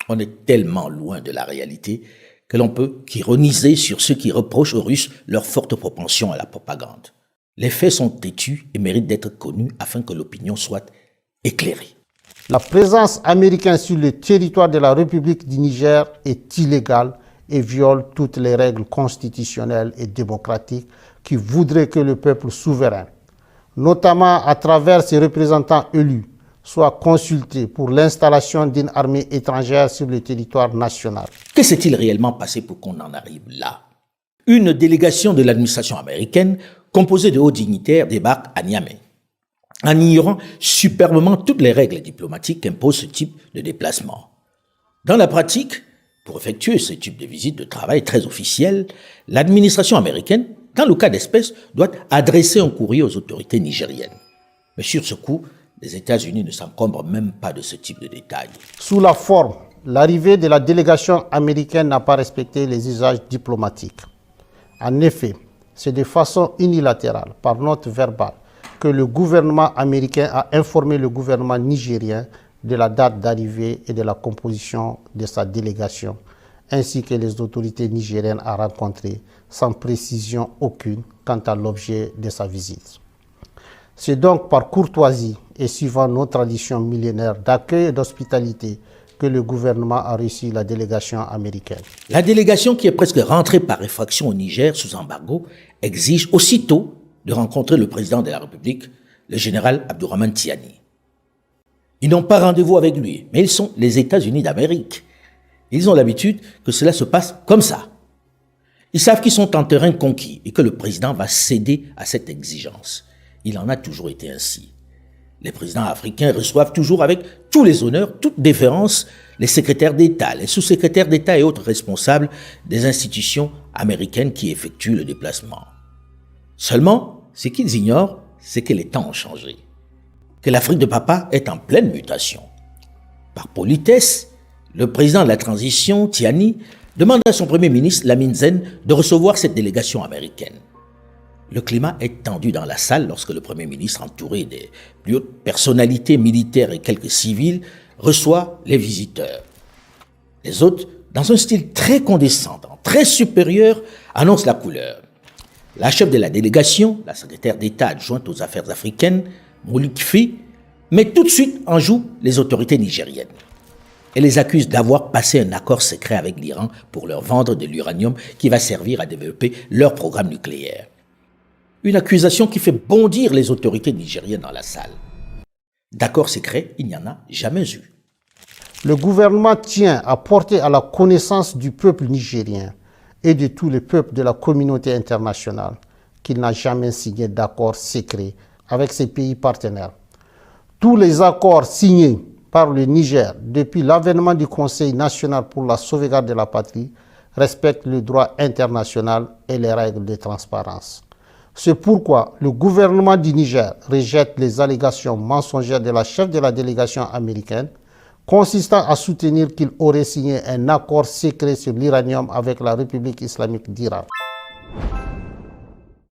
On est tellement loin de la réalité que l'on peut qu'ironiser sur ceux qui reprochent aux Russes leur forte propension à la propagande. Les faits sont têtus et méritent d'être connus afin que l'opinion soit éclairée. La présence américaine sur le territoire de la République du Niger est illégale et viole toutes les règles constitutionnelles et démocratiques qui voudraient que le peuple souverain, notamment à travers ses représentants élus, soit consulté pour l'installation d'une armée étrangère sur le territoire national. Que s'est-il réellement passé pour qu'on en arrive là? Une délégation de l'administration américaine composée de hauts dignitaires débarque à Niamey, en ignorant superbement toutes les règles diplomatiques qu'impose ce type de déplacement. Dans la pratique, pour effectuer ce type de visite de travail très officielle, l'administration américaine, dans le cas d'espèce, doit adresser un courrier aux autorités nigériennes. Mais sur ce coup, les États-Unis ne s'encombrent même pas de ce type de détails. Sous la forme, l'arrivée de la délégation américaine n'a pas respecté les usages diplomatiques. En effet, c'est de façon unilatérale, par note verbale, que le gouvernement américain a informé le gouvernement nigérien de la date d'arrivée et de la composition de sa délégation, ainsi que les autorités nigériennes à rencontrer, sans précision aucune quant à l'objet de sa visite. C'est donc par courtoisie et suivant nos traditions millénaires d'accueil et d'hospitalité que le gouvernement a reçu la délégation américaine. La délégation qui est presque rentrée par effraction au Niger sous embargo exige aussitôt de rencontrer le président de la République, le général Abdourahmane Tiani. Ils n'ont pas rendez-vous avec lui, mais ils sont les États-Unis d'Amérique. Ils ont l'habitude que cela se passe comme ça. Ils savent qu'ils sont en terrain conquis et que le président va céder à cette exigence. Il en a toujours été ainsi. Les présidents africains reçoivent toujours avec tous les honneurs, toute déférence, les secrétaires d'État, les sous-secrétaires d'État et autres responsables des institutions américaines qui effectuent le déplacement. Seulement, ce qu'ils ignorent, c'est que les temps ont changé, que l'Afrique de Papa est en pleine mutation. Par politesse, le président de la transition, Tiani, demande à son premier ministre, Lamine Zen, de recevoir cette délégation américaine. Le climat est tendu dans la salle lorsque le Premier ministre, entouré des plus hautes personnalités militaires et quelques civils, reçoit les visiteurs. Les autres, dans un style très condescendant, très supérieur, annoncent la couleur. La chef de la délégation, la secrétaire d'État adjointe aux affaires africaines, Moulik Fi, met tout de suite en joue les autorités nigériennes. Elle les accuse d'avoir passé un accord secret avec l'Iran pour leur vendre de l'uranium qui va servir à développer leur programme nucléaire. Une accusation qui fait bondir les autorités nigériennes dans la salle. D'accord secret, il n'y en a jamais eu. Le gouvernement tient à porter à la connaissance du peuple nigérien et de tous les peuples de la communauté internationale qu'il n'a jamais signé d'accord secret avec ses pays partenaires. Tous les accords signés par le Niger depuis l'avènement du Conseil national pour la sauvegarde de la patrie respectent le droit international et les règles de transparence. C'est pourquoi le gouvernement du Niger rejette les allégations mensongères de la chef de la délégation américaine consistant à soutenir qu'il aurait signé un accord secret sur l'uranium avec la République islamique d'Iran.